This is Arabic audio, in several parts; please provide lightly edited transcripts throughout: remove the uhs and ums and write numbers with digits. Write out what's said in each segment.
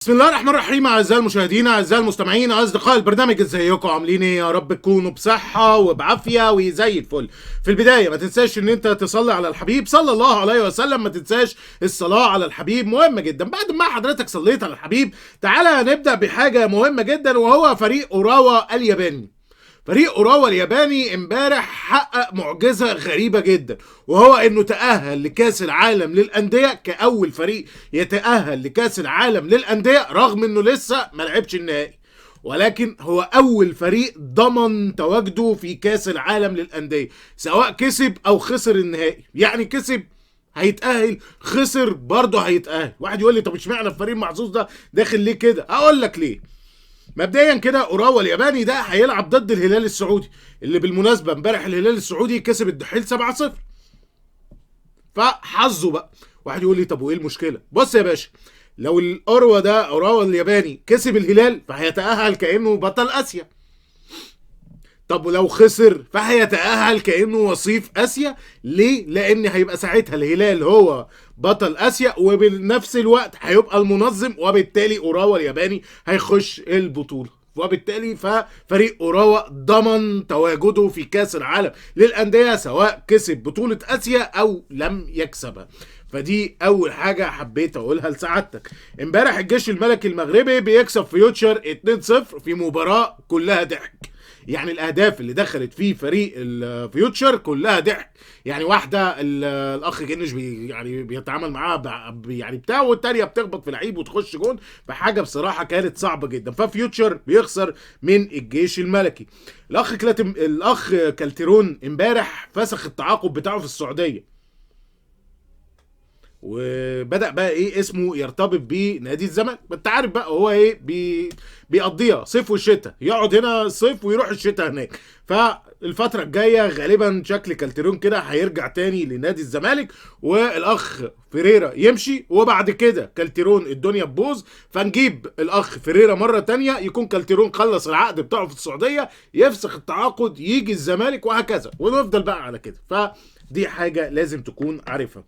بسم الله الرحمن الرحيم. اعزائي المشاهدين، اعزائي المستمعين، اصدقاء البرنامج، ازيكم؟ عاملين ايه؟ يا رب تكونوا بصحه وبعافيه وزي الفل. في البدايه ما تنساش ان انت تصلي على الحبيب صلى الله عليه وسلم. ما تنساش الصلاه على الحبيب مهمه جدا. بعد ما حضرتك صليت على الحبيب، تعالى نبدا بحاجه مهمه جدا، وهو فريق اوراوا الياباني. فريق اوراوا الياباني امبارح حقق معجزه غريبه جدا، وهو انه تاهل لكاس العالم للانديه كاول فريق يتاهل لكاس العالم للانديه، رغم انه لسه ما لعبش النهائي، ولكن هو اول فريق ضمن تواجده في كاس العالم للانديه، سواء كسب او خسر النهائي. يعني كسب هيتأهل، خسر برضه هيتأهل. واحد يقول لي طب اشمعنى الفريق المحظوظ ده داخل ليه كده؟ اقول لك ليه. مبدئيا كده، اوراوا الياباني ده هيلعب ضد الهلال السعودي، اللي بالمناسبه امبارح الهلال السعودي كسب الدحيل 7-0. فحظه بقى. واحد يقول لي طب وايه المشكله؟ بص يا باشا، لو اوراوا الياباني كسب الهلال فهيتأهل كأنه بطل اسيا. طب ولو خسر فهيتأهل كأنه وصيف آسيا. ليه؟ لأن هيبقى ساعتها الهلال هو بطل آسيا، وبنفس الوقت هيبقى المنظم، وبالتالي أوراوا الياباني هيخش البطولة. وبالتالي ففريق أوراوا ضمن تواجده في كأس العالم للأندية، سواء كسب بطولة آسيا أو لم يكسبها. فدي أول حاجة حبيت أقولها لسعادتك. امبارح الجيش الملكي المغربي بيكسب فيوتشر 2-0 في مباراة كلها ضحك. يعني الاهداف اللي دخلت في فريق الفيوتشر كلها ضحك. يعني واحده الاخ جنش يعني بيتعامل معاها يعني بتاع، والتانيه بتخبط في لعيب وتخش جون. فحاجه بصراحه كانت صعبه جدا. ففيوتشر بيخسر من الجيش الملكي. الاخ كالتيرون امبارح فسخ التعاقد بتاعه في السعوديه، وبدأ بقى ايه اسمه يرتبط بنادي الزمالك. انت عارف بقى هو ايه بيقضيها صيف والشتاء، يقعد هنا الصيف ويروح الشتاء هناك. فالفترة الجاية غالبا شكل كالتيرون كده هيرجع تاني لنادي الزمالك، والاخ فيريرا يمشي، وبعد كده كالتيرون الدنيا تبوظ، فنجيب الاخ فيريرا مرة تانية، يكون كالتيرون خلص العقد بتاعه في السعودية، يفسخ التعاقد، يجي الزمالك، وهكذا، ونفضل بقى على كده. فدي حاجة لازم تكون عارفها.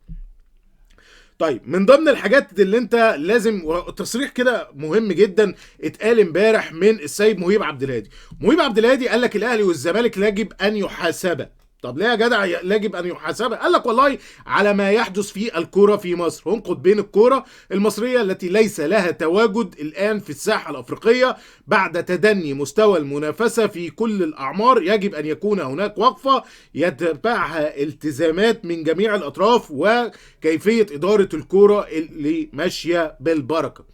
طيب، من ضمن الحاجات اللي انت لازم، تصريح كده مهم جدا اتقال امبارح من السيد مهيب عبد الهادي. مهيب عبد الهادي قال لك الاهلي والزمالك يجب ان يحاسبا. طب ليه يا جدع يجب ان يحاسبا؟ قال لك والله على ما يحدث في الكوره في مصر. انقد بين الكوره المصريه التي ليس لها تواجد الان في الساحه الافريقيه بعد تدني مستوى المنافسه في كل الاعمار. يجب ان يكون هناك وقفه يتبعها التزامات من جميع الاطراف، وكيفيه اداره الكوره اللي ماشيه بالبركه.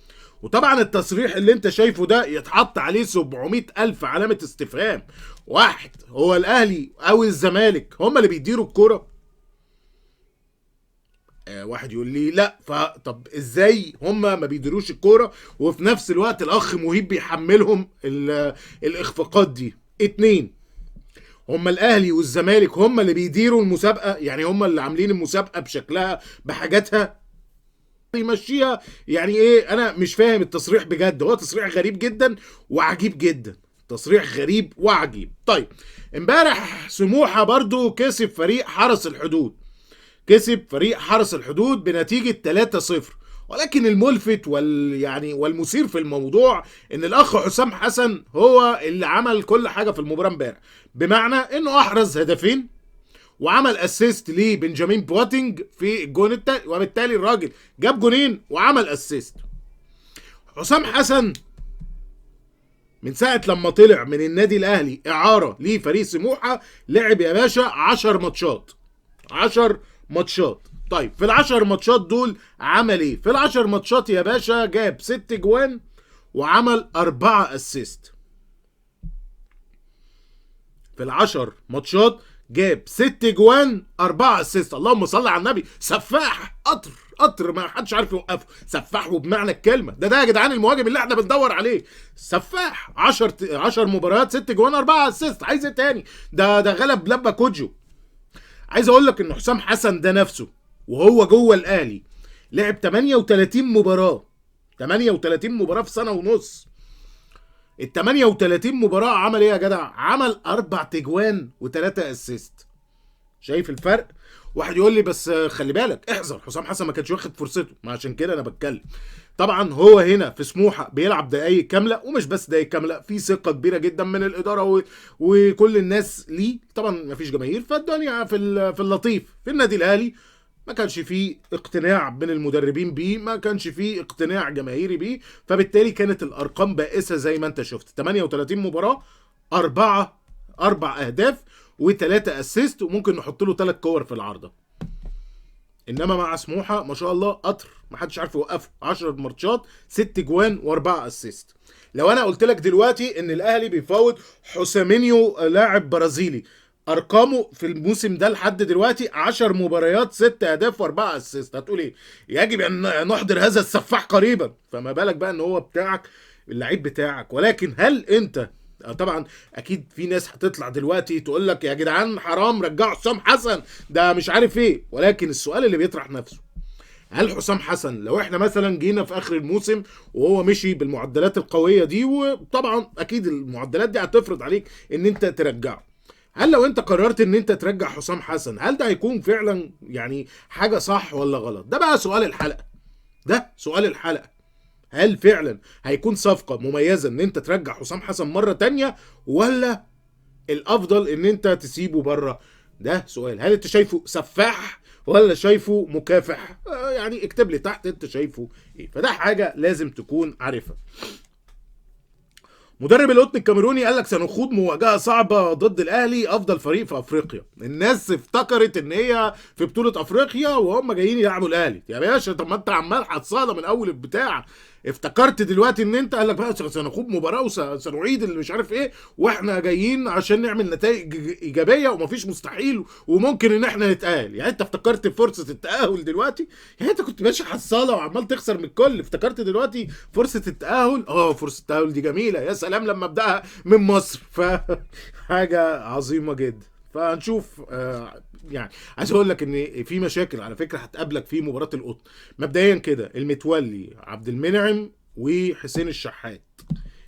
وطبعا التصريح اللي انت شايفه ده يتحط عليه 700 ألف علامة استفهام. واحد، هو الأهلي أو الزمالك هم اللي بيديروا الكورة؟ واحد يقول لي لا. طب ازاي هم ما بيديروش الكورة وفي نفس الوقت الأخ مهيب بيحملهم الإخفاقات دي؟ اتنين، هم الأهلي والزمالك هم اللي بيديروا المسابقة؟ يعني هم اللي عاملين المسابقة بشكلها بحاجاتها يمشيها؟ يعني ايه؟ انا مش فاهم التصريح بجد. هو تصريح غريب جدا وعجيب جدا. تصريح غريب وعجيب. طيب، امبارح سموحة برضو كسب فريق حرس الحدود. كسب فريق حرس الحدود بنتيجة 3-0. ولكن الملفت والمثير في الموضوع ان الاخ حسام حسن هو اللي عمل كل حاجة في المباراة امبارح، بمعنى انه احرز هدفين وعمل اسيست لبنجامين بواتينج في الجون التاني، وبالتالي الراجل جاب جونين وعمل اسيست. حسام حسن من ساعة لما طلع من النادي الاهلي اعارة لفريق سموحة لعب يا باشا 10 ماتشات. 10 ماتشات. طيب، في ال10 ماتشات دول عمل ايه؟ في ال10 ماتشات يا باشا جاب 6 جوان وعمل 4 اسيست. في ال10 ماتشات جاب 6 جوان 4 اسيست. اللهم صل على النبي. سفاح قطر ما حدش عارف يوقفه. سفاح وبمعنى الكلمه. ده يا جدعان المهاجم اللي احنا بندور عليه. سفاح. 10 مباريات 6 جوان 4 اسيست. عايز ايه تاني؟ ده غلب لبا كوجو. عايز اقول لك ان حسام حسن ده نفسه وهو جوه الاهلي لعب 38 مباراه. 38 مباراه في سنه ونص. ال 38 مباراة عمل ايه يا جدع؟ عمل 4 تجوان و3 اسيست. شايف الفرق؟ واحد يقول لي بس خلي بالك، احذر، حسام حسن ما كانش واخد فرصته. ما عشان كده انا بتكلم. طبعا هو هنا في سموحه بيلعب دقايق كامله، ومش بس دقايق كامله، في ثقه كبيره جدا من الاداره وكل الناس ليه. طبعا مفيش جماهير، فالدنيا في اللطيف. في النادي الاهلي ما كانش فيه اقتناع من المدربين بيه، ما كانش فيه اقتناع جماهيري بيه، فبالتالي كانت الارقام بائسه زي ما انت شفت. 38 مباراه، اربع اهداف و3 اسيست، وممكن نحط له 3 كور في العارضه. انما مع سموحه ما شاء الله قطر، ما حدش عارف يوقفه. 10 ماتشات 6 جوان و4 اسيست. لو انا قلت لك دلوقتي ان الاهلي بيفاوض خوسامينيو لاعب برازيلي، ارقامه في الموسم ده لحد دلوقتي 10 مباريات 6 اهداف و4 اسيست، هتقول ايه؟ يجب ان نحضر هذا السفاح قريبا. فما بالك بقى ان هو بتاعك، اللعيب بتاعك. ولكن هل انت، طبعا اكيد في ناس هتطلع دلوقتي تقول لك يا جدعان حرام رجعوا حسام حسن، ده مش عارف ايه. ولكن السؤال اللي بيطرح نفسه، هل حسام حسن لو احنا مثلا جينا في اخر الموسم وهو مشي بالمعدلات القويه دي، وطبعا اكيد المعدلات دي هتفرض عليك ان انت ترجعه، هل لو انت قررت ان انت ترجع حسام حسن، هل ده هيكون فعلا يعني حاجه صح ولا غلط؟ ده بقى سؤال الحلقه. ده سؤال الحلقه. هل فعلا هيكون صفقة مميزة ان انت ترجع حسام حسن مرة تانية، ولا الافضل ان انت تسيبه بره؟ ده سؤال. هل انت شايفه سفاح ولا شايفه مكافح؟ يعني اكتب لي تحت انت شايفه ايه. فده حاجة لازم تكون عارفها. مدرب القطن الكاميروني قال لك سنخوض مواجهه صعبه ضد الاهلي، افضل فريق في افريقيا. الناس افتكرت ان هي في بطوله افريقيا وهم جايين يلعبوا الاهلي. يا باشا طب ما انت عمال حصاله من اول البتاع، افتكرت دلوقتي ان انت قال لك بقى سنخوض مباراه وسنعيد اللي مش عارف ايه، واحنا جايين عشان نعمل نتائج ايجابيه ومفيش مستحيل وممكن ان احنا نتاهل. يعني انت افتكرت فرصه التاهل دلوقتي؟ يعني انت كنت ماشي حصاله وعمال تخسر من الكل، افتكرت دلوقتي فرصه التاهل؟ فرصه التاهل دي جميله، يا سلام لما ابداها من مصر. فحاجه عظيمه جدا. فهنشوف. يعني عايز اقول لك ان في مشاكل على فكره هتقابلك في مباراه القطن. مبدئيا كده المتولي، عبد المنعم، وحسين الشحات،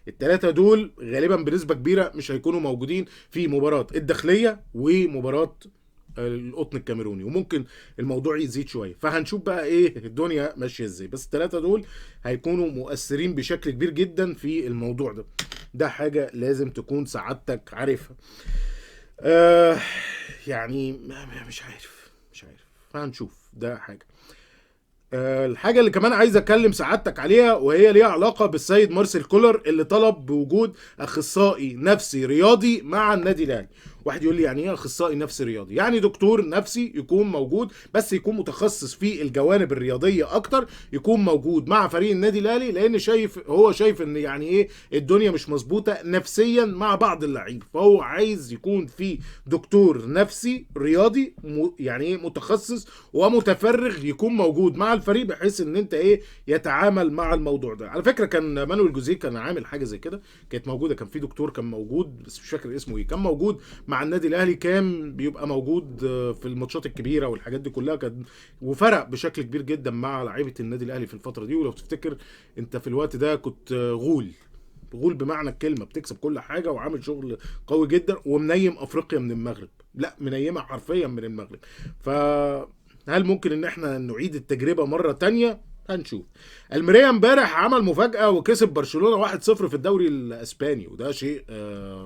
الثلاثه دول غالبا بنسبه كبيره مش هيكونوا موجودين في مباراه الداخليه ومباراه القطن الكاميروني، وممكن الموضوع يزيد شويه. فهنشوف بقى ايه الدنيا ماشيه ازاي. بس الثلاثه دول هيكونوا مؤثرين بشكل كبير جدا في الموضوع ده. ده حاجه لازم تكون سعادتك عارفها. يعني مش عارف فهنشوف. ده حاجه. الحاجة اللي كمان عايز اكلم سعادتك عليها، وهي ليها علاقة بالسيد مارسيل كولر اللي طلب بوجود اخصائي نفسي رياضي مع النادي الاهلي. واحد يقول لي يعني ايه اخصائي نفسي رياضي؟ يعني دكتور نفسي يكون موجود، بس يكون متخصص في الجوانب الرياضية اكتر، يكون موجود مع فريق النادي الاهلي، لان هو شايف ان يعني ايه الدنيا مش مظبوطة نفسيا مع بعض اللعيبة، فهو عايز يكون في دكتور نفسي رياضي يعني ايه متخصص ومتفرغ، يكون موجود مع الفريق بحيث ان انت ايه يتعامل مع الموضوع ده. على فكره كان مانويل جوزيه كان عامل حاجه زي كده، كانت موجوده. كان في دكتور كان موجود بس مش فاكر اسمه ايه، كان موجود مع النادي الاهلي، كان بيبقى موجود في الماتشات الكبيره والحاجات دي كلها، كان وفرق بشكل كبير جدا مع لعيبه النادي الاهلي في الفتره دي. ولو تفتكر انت في الوقت ده كنت غول بمعنى الكلمه، بتكسب كل حاجه وعامل شغل قوي جدا ومنيم افريقيا من المغرب. لا منيمه حرفيا من المغرب. هل ممكن ان احنا نعيد التجربة مرة تانية؟ هنشوف. الميريا امبارح عمل مفاجأة وكسب برشلونة 1-0 في الدوري الاسباني، وده شيء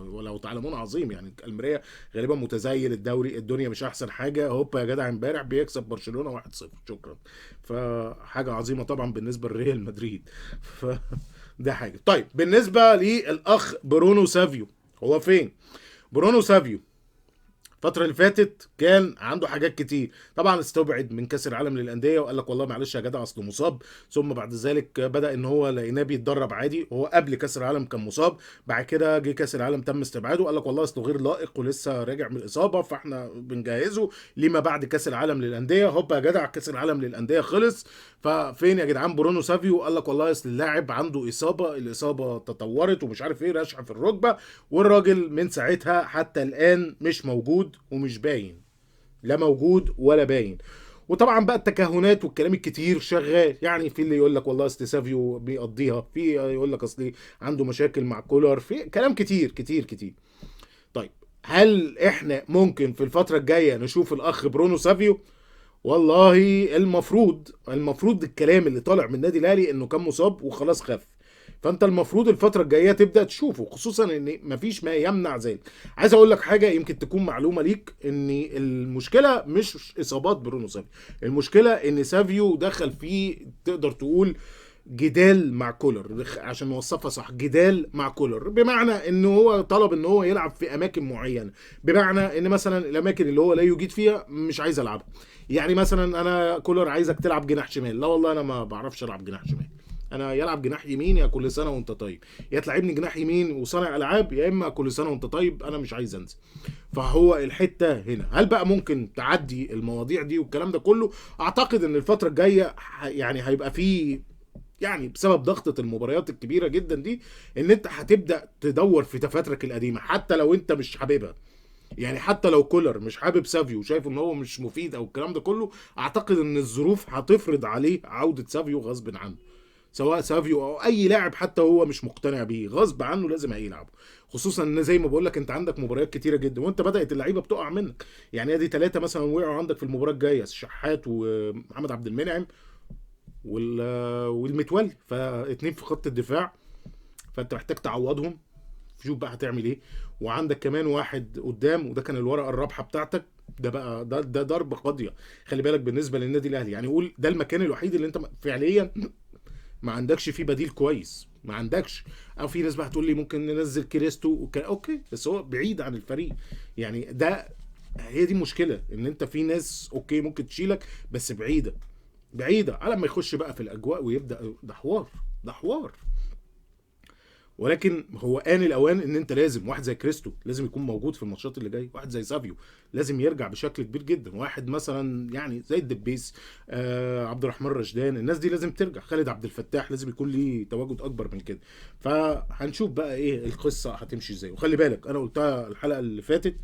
ولو تعلمون عظيم. يعني الميريا غالبا متزايل الدوري، الدنيا مش احسن حاجة، هوبا يا جدع امبارح بيكسب برشلونة 1-0. شكرا. فحاجة عظيمة طبعا بالنسبة لريال مدريد. ده حاجة. طيب بالنسبة للاخ برونو سافيو، هو فين برونو سافيو؟ الفترة اللي فاتت كان عنده حاجات كتير. طبعا استبعد من كاس العالم للانديه وقال لك والله معلش يا جدع اصله مصاب، ثم بعد ذلك بدا ان هو لقيناه بيتدرب عادي. هو قبل كاس العالم كان مصاب، بعد كده جه كاس العالم تم استبعاده، قال لك والله اصله غير لائق ولسه راجع من الاصابه، فاحنا بنجهزه لما بعد كاس العالم للانديه. هوبا يا جدع كاس العالم للانديه خلص، ففين يا جدعان برونو سافيو؟ قال لك والله اصل اللاعب عنده اصابه، الاصابه تطورت ومش عارف ايه، رشحه في الركبه، والراجل من ساعتها حتى الان مش موجود ومش باين، لا موجود ولا باين. وطبعا بقى التكهنات والكلام الكتير شغال. يعني في اللي يقول لك والله اصل سافيو بيقضيها، في يقول لك اصل عنده مشاكل مع كولر، في كلام كتير كتير كتير. طيب هل احنا ممكن في الفتره الجايه نشوف الاخ برونو سافيو؟ والله المفروض الكلام اللي طالع من النادي الاهلي انه كان مصاب وخلاص خف. فانت المفروض الفتره الجايه تبدا تشوفه، خصوصا ان مفيش ما يمنع ذلك. عايز اقول لك حاجه يمكن تكون معلومه ليك، ان المشكله مش اصابات برونو سافيو، المشكله ان سافيو دخل فيه تقدر تقول جدال مع كولر، عشان نوصفها صح، جدال مع كولر، بمعنى ان هو طلب ان هو يلعب في اماكن معينه، بمعنى ان مثلا الاماكن اللي هو لا يجيد فيها مش عايز العبها. يعني مثلا انا كولر عايزك تلعب جناح شمال، لا والله انا ما بعرفش العب جناح شمال، انا يلعب جناح يمين، يا كل سنه وانت طيب، يا تلعبني جناح يمين وصانع العاب، يا اما كل سنه وانت طيب انا مش عايز انزل. فهو الحته هنا، هل بقى ممكن تعدي المواضيع دي والكلام ده كله؟ اعتقد ان الفتره الجايه يعني هيبقى فيه، يعني بسبب ضغطة المباريات الكبيرة جدا دي، ان انت هتبدأ تدور في دفاترك القديمة حتى لو انت مش حاببها. يعني حتى لو كولر مش حابب سافيو وشايف ان هو مش مفيد او الكلام ده كله، اعتقد ان الظروف هتفرض عليه عودة سافيو غصب عنه. سواء سافيو او اي لاعب حتى هو مش مقتنع بيه، غصب عنه لازم هيلعبه. خصوصا ان زي ما بقول لك انت عندك مباريات كتيره جدا، وانت بدات اللعيبه بتقع منك. يعني ادي ثلاثه مثلا وقعوا عندك في المباراه الجايه، الشحات ومحمد عبد المنعم والمتولي، فاتنين في خط الدفاع، فانت محتاج تعوضهم. شوف بقى هتعمل ايه. وعندك كمان واحد قدام، وده كان الورقه الرابحه بتاعتك، ده بقى ده ضربه قاضيه. خلي بالك بالنسبه للنادي الاهلي، يعني قول ده المكان الوحيد اللي انت فعليا ما عندكش فيه بديل كويس، ما عندكش. او في ناس بقى هتقول لي ممكن ننزل كريستو اوكي، بس هو بعيد عن الفريق. يعني ده، هي دي مشكله، ان انت في ناس اوكي ممكن تشيلك بس بعيده، بعيده على ما يخش بقى في الاجواء ويبدا، ده حوار، ده حوار. ولكن هو آن الأوان إن أنت لازم واحد زي كريستو لازم يكون موجود في الماتشات اللي جاي، واحد زي سافيو لازم يرجع بشكل كبير جدا، واحد مثلا يعني زي الدبيس، عبد الرحمن رشدان، الناس دي لازم ترجع، خالد عبد الفتاح لازم يكون ليه تواجد أكبر من كده. فهنشوف بقى إيه القصة هتمشي إزاي. وخلي بالك أنا قلتها الحلقة اللي فاتت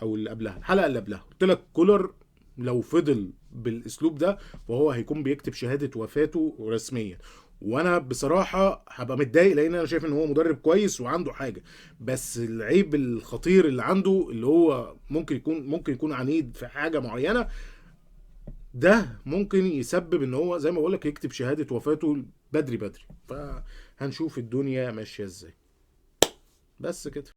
او اللي قبلها، الحلقه اللي قبلها قلت لك كولر لو فضل بالاسلوب ده فهو هيكون بيكتب شهاده وفاته رسميا. وانا بصراحه هبقى متضايق، لان انا شايف ان هو مدرب كويس وعنده حاجه، بس العيب الخطير اللي عنده اللي هو ممكن يكون عنيد في حاجه معينه، ده ممكن يسبب ان هو زي ما بقول لك يكتب شهاده وفاته بدري بدري. فهنشوف الدنيا ماشيه ازاي. بس كده.